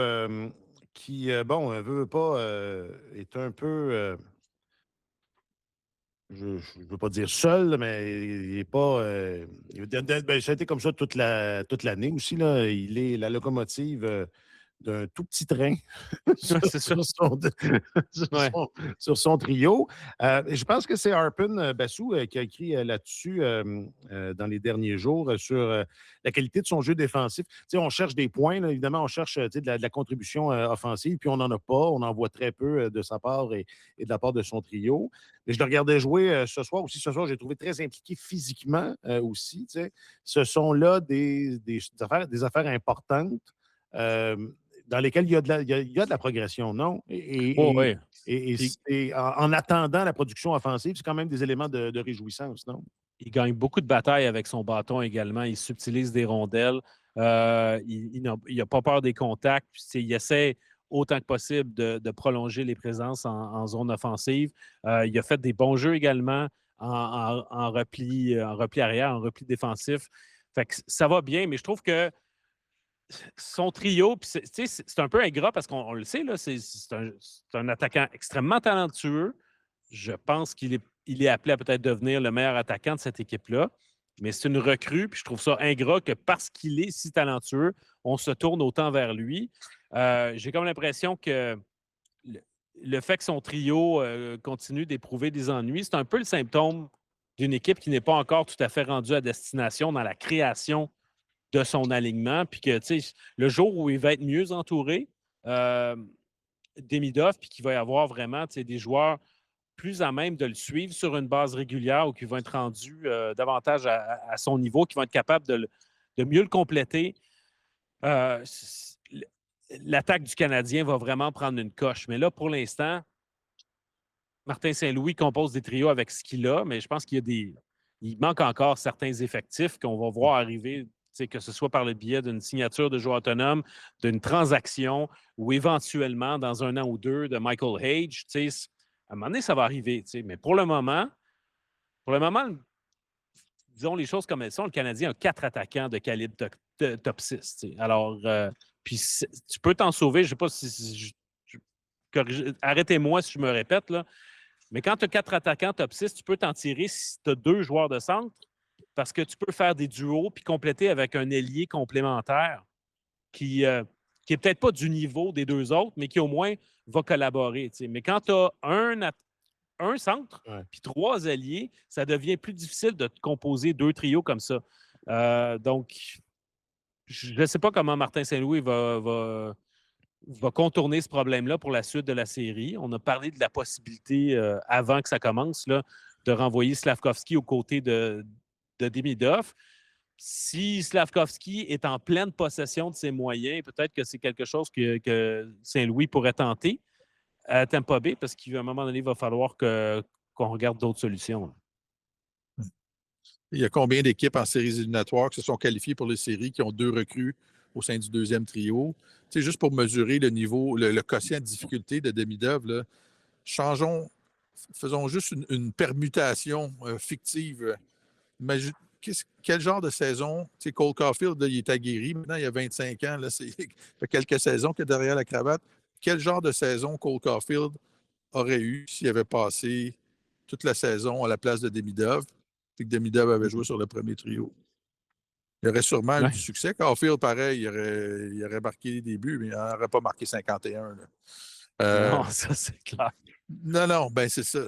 qui, veut pas, est un peu, je ne veux pas dire seul, mais il n'est pas. Ça a été comme ça toute l'année aussi. Là. Il est la locomotive d'un tout petit train sur, C'est ça. sur son, sur Ouais. sur son trio. Je pense que c'est Arpin Bassou qui a écrit là-dessus dans les derniers jours sur la qualité de son jeu défensif. Tu sais, on cherche des points, là, évidemment, on cherche de la contribution offensive, puis on n'en a pas. On en voit très peu de sa part et de la part de son trio. Mais je le regardais jouer ce soir aussi. Ce soir, j'ai trouvé très impliqué physiquement aussi. Tu sais. Ce sont là des affaires importantes. Euh, dans lesquels il y a de la progression, non? Oh, ouais. En attendant la production offensive, c'est quand même des éléments de réjouissance, non? Il gagne beaucoup de batailles avec son bâton également. Il subtilise des rondelles. Il n'a pas peur des contacts. Puis, il essaie autant que possible de prolonger les présences en zone offensive. Il a fait des bons jeux également en repli arrière, en repli défensif. Fait que ça va bien, mais je trouve que son trio, c'est un peu ingrat parce qu'on le sait, là, c'est un attaquant extrêmement talentueux. Je pense qu'il est appelé à peut-être devenir le meilleur attaquant de cette équipe-là. Mais c'est une recrue, puis je trouve ça ingrat que parce qu'il est si talentueux, on se tourne autant vers lui. J'ai comme l'impression que le fait que son trio continue d'éprouver des ennuis, c'est un peu le symptôme d'une équipe qui n'est pas encore tout à fait rendue à destination dans la création de son alignement, puis que, tu sais, le jour où il va être mieux entouré, Demidov, puis qu'il va y avoir vraiment, tu sais, des joueurs plus à même de le suivre sur une base régulière ou qui vont être rendus davantage à son niveau, qui vont être capables de mieux le compléter. Euh, L'attaque du Canadien va vraiment prendre une coche. Mais là, pour l'instant, Martin Saint-Louis compose des trios avec ce qu'il a, mais je pense il manque encore certains effectifs qu'on va voir arriver, que ce soit par le biais d'une signature de joueur autonome, d'une transaction ou éventuellement dans un an ou deux de Michael Hage. À un moment donné, ça va arriver. Mais pour le moment, disons les choses comme elles sont, le Canadien a 4 attaquants de calibre top 6. Alors, puis tu peux t'en sauver. Je ne sais pas si arrêtez-moi si je me répète, là. Mais quand tu as 4 attaquants top 6, tu peux t'en tirer si tu as 2 joueurs de centre parce que tu peux faire des duos puis compléter avec un ailier complémentaire qui n'est peut-être pas du niveau des 2 autres, mais qui au moins va collaborer. Mais quand tu as un centre puis 3 alliés, ça devient plus difficile de te composer 2 trios comme ça. Donc, je ne sais pas comment Martin Saint-Louis va contourner ce problème-là pour la suite de la série. On a parlé de la possibilité, avant que ça commence, là, de renvoyer Slavkovski aux côtés de Demidov. Si Slavkovski est en pleine possession de ses moyens, peut-être que c'est quelque chose que Saint-Louis pourrait tenter à Tampa Bay, parce qu'à un moment donné, il va falloir qu'on regarde d'autres solutions. Il y a combien d'équipes en séries éliminatoires qui se sont qualifiées pour les séries qui ont 2 recrues au sein du deuxième trio? Tu sais, juste pour mesurer le niveau, le quotient de difficulté de Demidov, là, faisons juste une permutation fictive. Quel genre de saison? Tu sais, Cole Caulfield, là, il est aguerri. Maintenant, il a 25 ans. Là, ça fait quelques saisons qu'il est derrière la cravate. Quel genre de saison Cole Caulfield aurait eu s'il avait passé toute la saison à la place de Demidov et que Demidov avait joué sur le premier trio? Il aurait sûrement eu du succès. Caulfield, pareil, il aurait marqué les débuts, mais il n'aurait pas marqué 51. Non, ça, c'est clair. Non, ben c'est ça.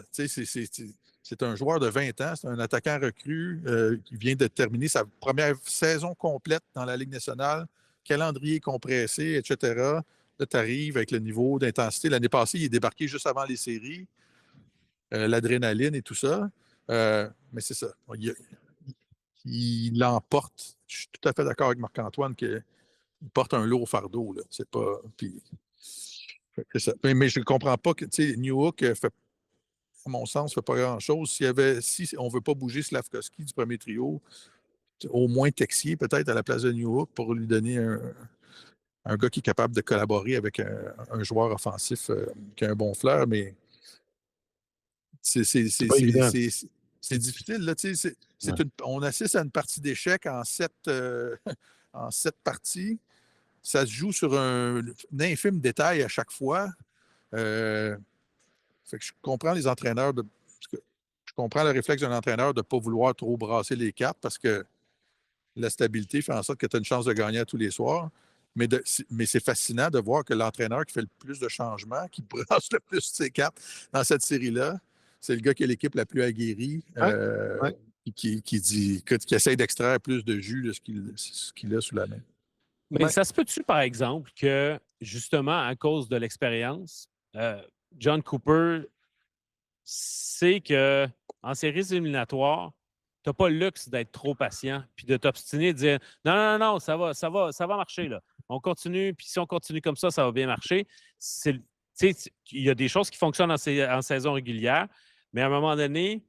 C'est un joueur de 20 ans, c'est un attaquant recru qui vient de terminer sa première saison complète dans la Ligue nationale, calendrier compressé, etc. Là, tu arrives avec le niveau d'intensité. L'année passée, il est débarqué juste avant les séries, l'adrénaline et tout ça. Mais c'est ça. Il l'emporte. Je suis tout à fait d'accord avec Marc-Antoine qu'il porte un lourd fardeau. Là. C'est pas. Puis, c'est ça. Mais je ne comprends pas que Newhook fait, à mon sens, ne fait pas grand-chose. Si on ne veut pas bouger Slavkovski du premier trio, au moins Texier peut-être à la place de Newhook pour lui donner un gars qui est capable de collaborer avec un joueur offensif qui a un bon flair, mais c'est difficile. Là, on assiste à une partie d'échecs en 7 parties. ça se joue sur un infime détail à chaque fois. Fait que je comprends les entraîneurs je comprends le réflexe d'un entraîneur de ne pas vouloir trop brasser les cartes parce que la stabilité fait en sorte que tu as une chance de gagner à tous les soirs. Mais c'est fascinant de voir que l'entraîneur qui fait le plus de changements, qui brasse le plus ses cartes dans cette série-là, c'est le gars qui a l'équipe la plus aguerrie, qui dit, qui essaie d'extraire plus de jus de ce qu'il a sous la main. Mais ça se peut-tu, par exemple, que justement, à cause de l'expérience, John Cooper sait qu'en séries éliminatoires, tu n'as pas le luxe d'être trop patient puis de t'obstiner, de dire non, ça va marcher, là. On continue, puis si on continue comme ça va bien marcher. Il y a des choses qui fonctionnent en saison régulière, mais à un moment donné,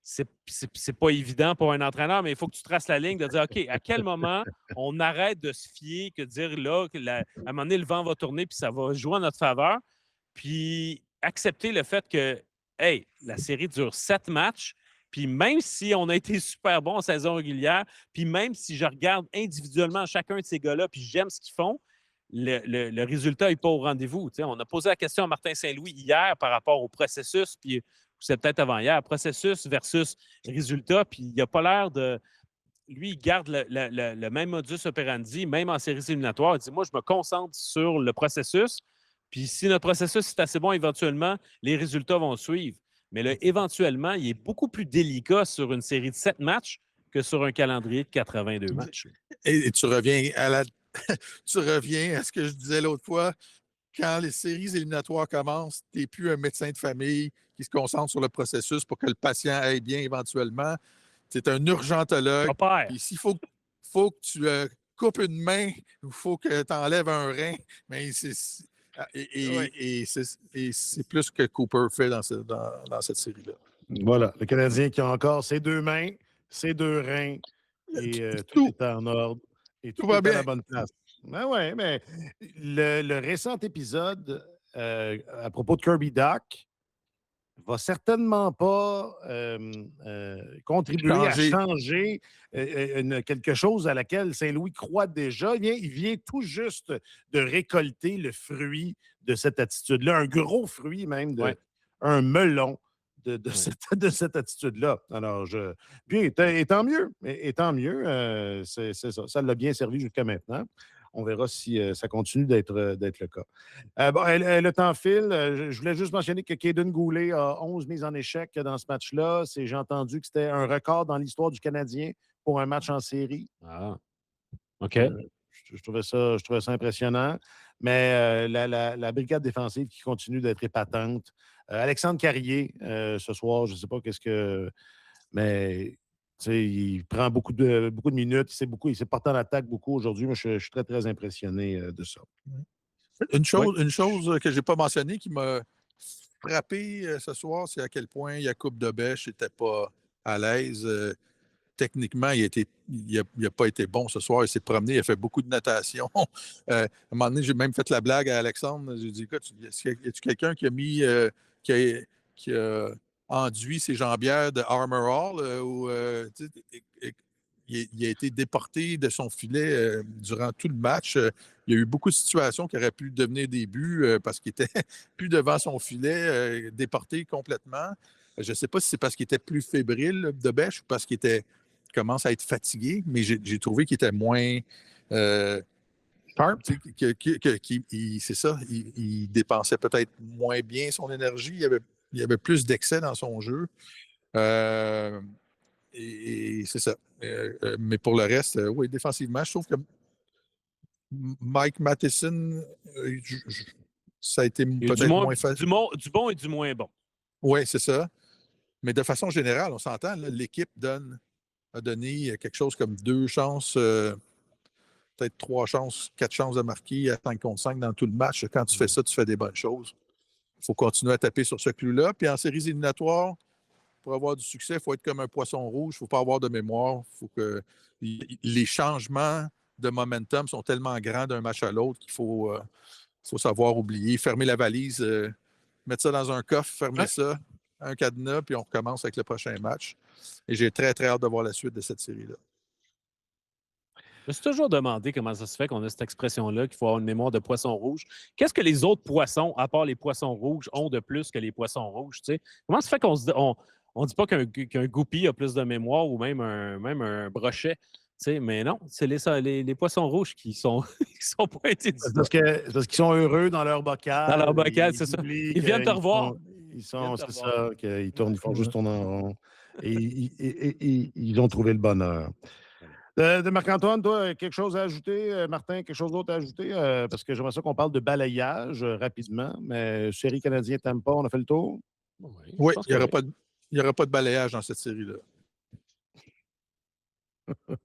c'est pas évident pour un entraîneur, mais il faut que tu traces la ligne de dire OK, à quel moment on arrête de se fier, que dire là, à un moment donné, le vent va tourner puis ça va jouer en notre faveur. Puis accepter le fait que, hey, la série dure 7 matchs, puis même si on a été super bon en saison régulière, puis même si je regarde individuellement chacun de ces gars-là, puis j'aime ce qu'ils font, le résultat n'est pas au rendez-vous. T'sais, on a posé la question à Martin Saint-Louis hier par rapport au processus, puis c'est peut-être avant-hier, processus versus résultat, puis il n'a pas l'air de... Lui, il garde le même modus operandi, même en séries éliminatoires. Il dit, moi, je me concentre sur le processus, puis si notre processus est assez bon, éventuellement, les résultats vont suivre. Mais là, éventuellement, il est beaucoup plus délicat sur une série de 7 matchs que sur un calendrier de 82 matchs. Et tu reviens tu reviens à ce que je disais l'autre fois. Quand les séries éliminatoires commencent, tu n'es plus un médecin de famille qui se concentre sur le processus pour que le patient aille bien éventuellement. Tu es un urgentologue. Et s'il faut que tu coupes une main ou il faut que tu enlèves un rein, mais c'est plus que Cooper fait dans cette série-là. Voilà, le Canadien qui a encore ses 2 mains, ses 2 reins, et tout est en ordre. Et tout va est bien. à la bonne place. Ben ouais, mais le récent épisode à propos de Kirby Dach va certainement pas contribuer à changer quelque chose à laquelle Saint-Louis croit déjà. Il vient tout juste de récolter le fruit de cette attitude-là, un gros fruit même, un melon de cette attitude-là. Alors, puis, et tant mieux. Et tant mieux. C'est ça. Ça l'a bien servi jusqu'à maintenant. On verra si ça continue d'être le cas. Le temps file. Je voulais juste mentionner que Caden Goulet a 11 mises en échec dans ce match-là. J'ai entendu que c'était un record dans l'histoire du Canadien pour un match en série. Ah, OK. Je trouvais ça impressionnant. Mais la brigade défensive qui continue d'être épatante. Alexandre Carrier, ce soir, je ne sais pas qu'est-ce que... Mais... il prend beaucoup de minutes, il s'est porté en attaque beaucoup aujourd'hui. Moi, je suis très, très impressionné de ça. Une chose que je n'ai pas mentionnée qui m'a frappé ce soir, c'est à quel point Jakub Dobeš n'était pas à l'aise. Techniquement, il n'a pas été bon ce soir. Il s'est promené, il a fait beaucoup de natation. À un moment donné, j'ai même fait la blague à Alexandre. J'ai dit, écoute, y a-tu quelqu'un qui a mis... qui a enduit ses jambières de Armor All il a été déporté de son filet durant tout le match. Il y a eu beaucoup de situations qui auraient pu devenir des buts parce qu'il était plus devant son filet, déporté complètement. Je ne sais pas si c'est parce qu'il était plus fébrile de Bêche ou parce qu'il commence à être fatigué, mais j'ai trouvé qu'il était moins sharp. C'est ça, il dépensait peut-être moins bien son énergie. Il y avait plus d'excès dans son jeu. Et c'est ça. Mais pour le reste, oui, défensivement, je trouve que Mike Matheson, ça a été peut-être moins facile. Du bon et du moins bon. Oui, c'est ça. Mais de façon générale, on s'entend, l'équipe a donné quelque chose comme 2 chances, peut-être 3 chances, 4 chances de marquer à 5 contre 5 dans tout le match. Quand tu fais ça, tu fais des bonnes choses. Il faut continuer à taper sur ce clou-là. Puis en séries éliminatoires, pour avoir du succès, il faut être comme un poisson rouge. Il ne faut pas avoir de mémoire. Il faut que les changements de momentum sont tellement grands d'un match à l'autre qu'il faut savoir oublier, fermer la valise, mettre ça dans un coffre, fermer ça, un cadenas, puis on recommence avec le prochain match. Et j'ai très, très hâte de voir la suite de cette série-là. me suis toujours demandé comment ça se fait qu'on a cette expression-là, qu'il faut avoir une mémoire de poisson rouge. Qu'est-ce que les autres poissons, à part les poissons rouges, ont de plus que les poissons rouges? Tu sais? Comment ça se fait qu'on on dit pas qu'un goupille a plus de mémoire ou même un brochet? Tu sais, mais non, c'est les poissons rouges qui sont, qui sont pointés du doigt. C'est parce qu'ils sont heureux dans leur bocal. Dans leur bocal, c'est ça. oublient Ils viennent te qu'ils revoir. c'est ça, qu'ils tournent, ils font juste tourner en rond. Et ils ont trouvé le bonheur. De Marc-Antoine, toi, quelque chose à ajouter? Martin, quelque chose d'autre à ajouter? Parce que j'aimerais ça qu'on parle de balayage rapidement, mais série canadienne t'aime pas, on a fait le tour? Oui, il n'y aura pas de balayage dans cette série-là.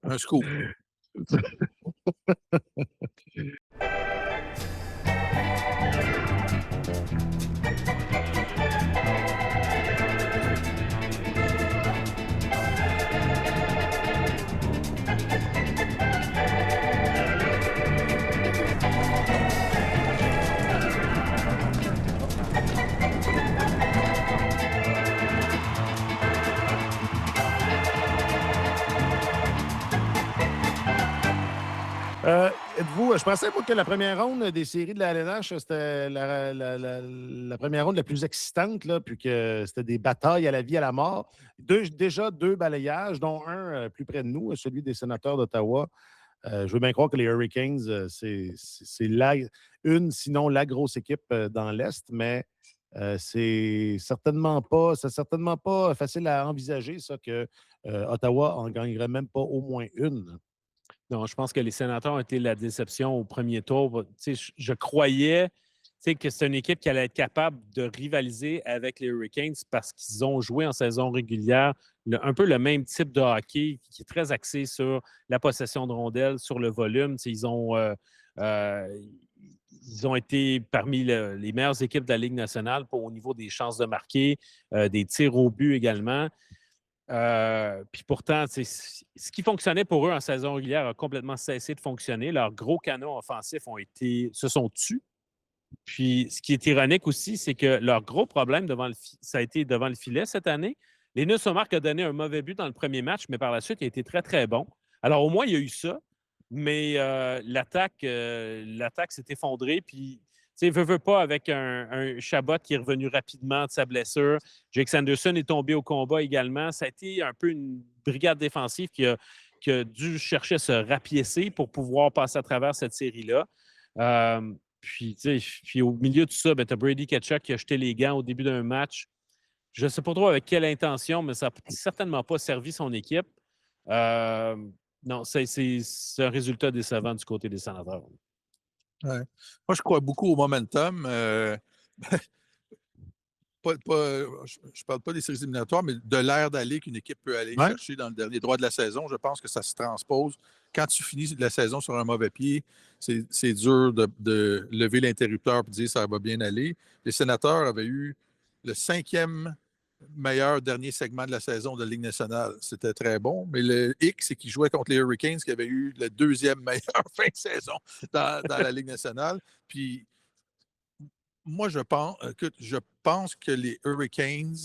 Un scoop. Je pensais pas que la première ronde des séries de la LNH, c'était la première ronde la plus excitante, là, puis que c'était des batailles à la vie, à la mort. Déjà deux balayages, dont un plus près de nous, celui des Sénateurs d'Ottawa. Je veux bien croire que les Hurricanes, c'est sinon la grosse équipe dans l'Est, mais c'est certainement pas facile à envisager, ça, que Ottawa en gagnerait même pas au moins une. Non, je pense que les Sénateurs ont été la déception au premier tour. Tu sais, je croyais que c'est une équipe qui allait être capable de rivaliser avec les Hurricanes parce qu'ils ont joué en saison régulière un peu le même type de hockey qui est très axé sur la possession de rondelles, sur le volume. Tu sais, ils ont été parmi les meilleures équipes de la Ligue nationale au niveau des chances de marquer, des tirs au but également. Puis pourtant, ce qui fonctionnait pour eux en saison régulière a complètement cessé de fonctionner. Leurs gros canons offensifs se sont tus. Puis ce qui est ironique aussi, c'est que leur gros problème ça a été devant le filet cette année. Linus Ullmark a donné un mauvais but dans le premier match, mais par la suite, il a été très, très bon. Alors au moins, il y a eu ça, mais l'attaque s'est effondrée. Puis tu sais, veut pas avec un Chabot qui est revenu rapidement de sa blessure. Jake Sanderson est tombé au combat également. Ça a été un peu une brigade défensive qui a dû chercher à se rapiécer pour pouvoir passer à travers cette série-là. Puis au milieu de tout ça, tu as Brady Tkachuk qui a jeté les gants au début d'un match. Je ne sais pas trop avec quelle intention, mais ça n'a certainement pas servi son équipe. Non, c'est un résultat décevant du côté des Sénateurs. Ouais. Moi, je crois beaucoup au momentum. Je ne parle pas des séries éliminatoires, mais de l'air d'aller qu'une équipe peut aller chercher dans le dernier droit de la saison. Je pense que ça se transpose. Quand tu finis la saison sur un mauvais pied, c'est dur de lever l'interrupteur et de dire ça va bien aller. Les Sénateurs avaient eu le 5e meilleur dernier segment de la saison de la Ligue nationale. C'était très bon. Mais le hic, c'est qu'ils jouaient contre les Hurricanes qui avaient eu le 2e meilleur fin de saison dans la Ligue nationale. Puis moi, je pense que les Hurricanes,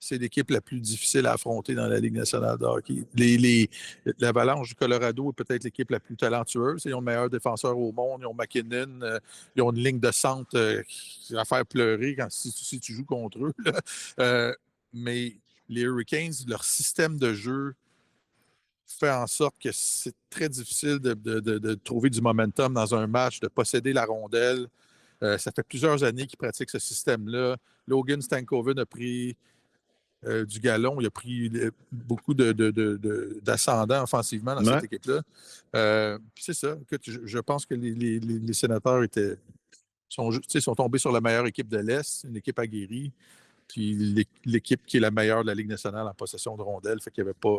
c'est l'équipe la plus difficile à affronter dans la Ligue nationale de hockey. L'Avalanche du Colorado est peut-être l'équipe la plus talentueuse. Ils ont le meilleur défenseur au monde. Ils ont McKinnon. Ils ont une ligne de centre qui va faire pleurer si tu joues contre eux. Mais les Hurricanes, leur système de jeu fait en sorte que c'est très difficile de trouver du momentum dans un match, de posséder la rondelle. Ça fait plusieurs années qu'ils pratiquent ce système-là. Logan Stankoven a pris du galon. Il a pris beaucoup d'ascendant offensivement dans cette équipe-là. C'est ça. Écoute, je pense que les Sénateurs sont tombés sur la meilleure équipe de l'Est, une équipe aguerrie, puis l'équipe qui est la meilleure de la Ligue nationale en possession de rondelles. Fait qu'il y avait pas...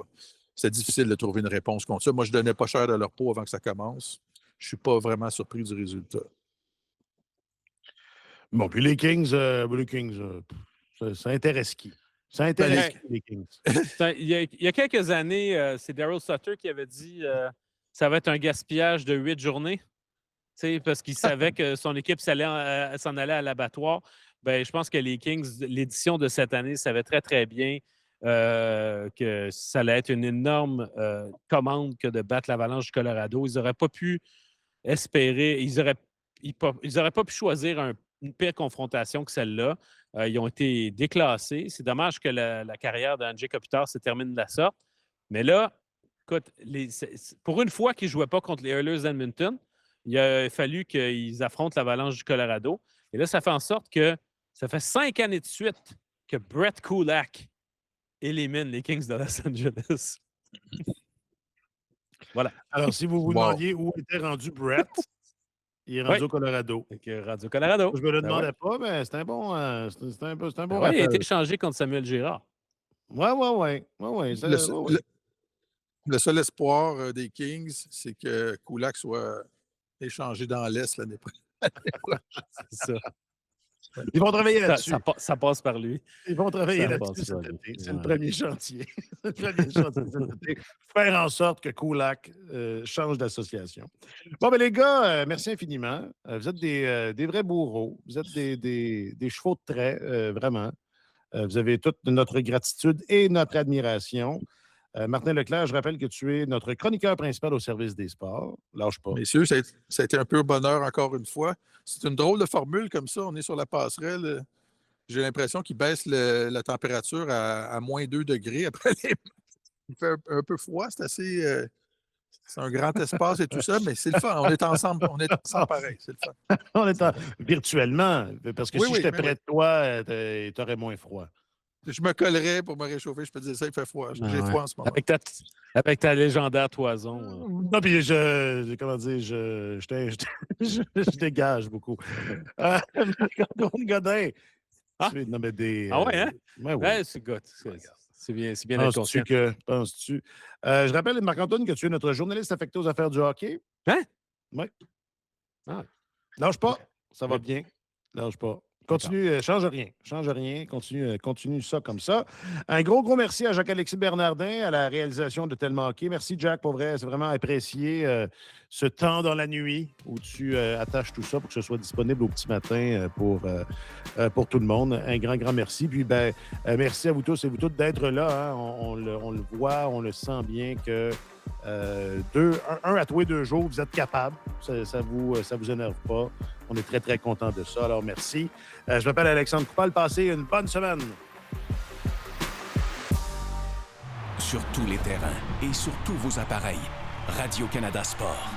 C'était difficile de trouver une réponse contre ça. Moi, je ne donnais pas cher de leur peau avant que ça commence. Je ne suis pas vraiment surpris du résultat. Bon, puis les Kings, ça intéresse qui? Ça intéresse qui, les Kings? Il y a quelques années, c'est Daryl Sutter qui avait dit ça va être un gaspillage de 8 journées, parce qu'il savait que son équipe s'en allait à l'abattoir. Ben, je pense que les Kings, l'édition de cette année, savaient très, très bien que ça allait être une énorme commande que de battre l'Avalanche du Colorado. Ils n'auraient pas pu espérer, ils n'auraient pas pu choisir une pire confrontation que celle-là. Ils ont été déclassés. C'est dommage que la carrière d'Andrzej Kopitar se termine de la sorte. Mais là, écoute, pour une fois qu'ils ne jouaient pas contre les Oilers d'Edmonton, il a fallu qu'ils affrontent l'Avalanche du Colorado. Et là, ça fait en sorte que ça fait 5 années de suite que Brett Kulak élimine les Kings de Los Angeles. Voilà. Alors, si vous vous Wow. demandiez où était rendu Brett, il est rendu au Colorado. Radio Colorado. Je me le Ben demandais ouais. pas, mais c'est un bon, c'est un bon Ben ouais, il a rappel. été échangé contre Samuel Girard. Ouais. Le seul espoir des Kings, c'est que Kulak soit échangé dans l'Est l'année prochaine. C'est ça. Ils vont travailler là-dessus. Ça passe par lui. Ils vont travailler Ça là-dessus passe cet pas, été. lui. C'est le Ouais. premier chantier. C'est le premier chantier cet été. Faire en sorte que Kulak change d'association. Bon, ben les gars, merci infiniment. Vous êtes des vrais bourreaux. Vous êtes des chevaux de trait, vraiment. Vous avez toute notre gratitude et notre admiration. Martin Leclerc, je rappelle que tu es notre chroniqueur principal au service des sports. Lâche pas. Messieurs, ça a été un peu bonheur encore une fois. C'est une drôle de formule comme ça. On est sur la passerelle. J'ai l'impression qu'il baisse la température à moins 2 degrés après les... Il fait un peu froid. C'est assez... c'est un grand espace et tout ça, mais c'est le fun. On est ensemble pareil. C'est le fun. On est virtuellement, parce que Oui, si oui, j'étais mais près oui. de toi, tu aurais moins froid. Je me collerais pour me réchauffer. Je peux te dire ça, il fait froid. J'ai Ouais. froid en ce moment. Avec ta légendaire toison. Non, puis comment dire, je dégage beaucoup. Marc-Antoine Godin. Ah. Non, mais Ah ouais, hein? Ouais, oui. Ouais, c'est good. C'est bien d'être conscient. Penses-tu? Je rappelle, Marc-Antoine, que tu es notre journaliste affecté aux affaires du hockey. Hein? Oui. Ah. Lâche pas. Ça va Oui. bien. Lâche pas. Continue, change rien. Continue ça comme ça. Un gros merci à Jacques-Alexis Bernardin à la réalisation de Tellement Hockey. Merci, Jack, pour vrai. C'est vraiment apprécié ce temps dans la nuit où tu attaches tout ça pour que ce soit disponible au petit matin pour tout le monde. Un grand merci. Puis, merci à vous tous et vous toutes d'être là. Hein. On le voit, on le sent bien que un à tous les 2 jours, vous êtes capables. Ça vous énerve pas. On est très contents de ça. Alors, merci. Je m'appelle Alexandre Coupal. Passez une bonne semaine. Sur tous les terrains et sur tous vos appareils, Radio-Canada Sport.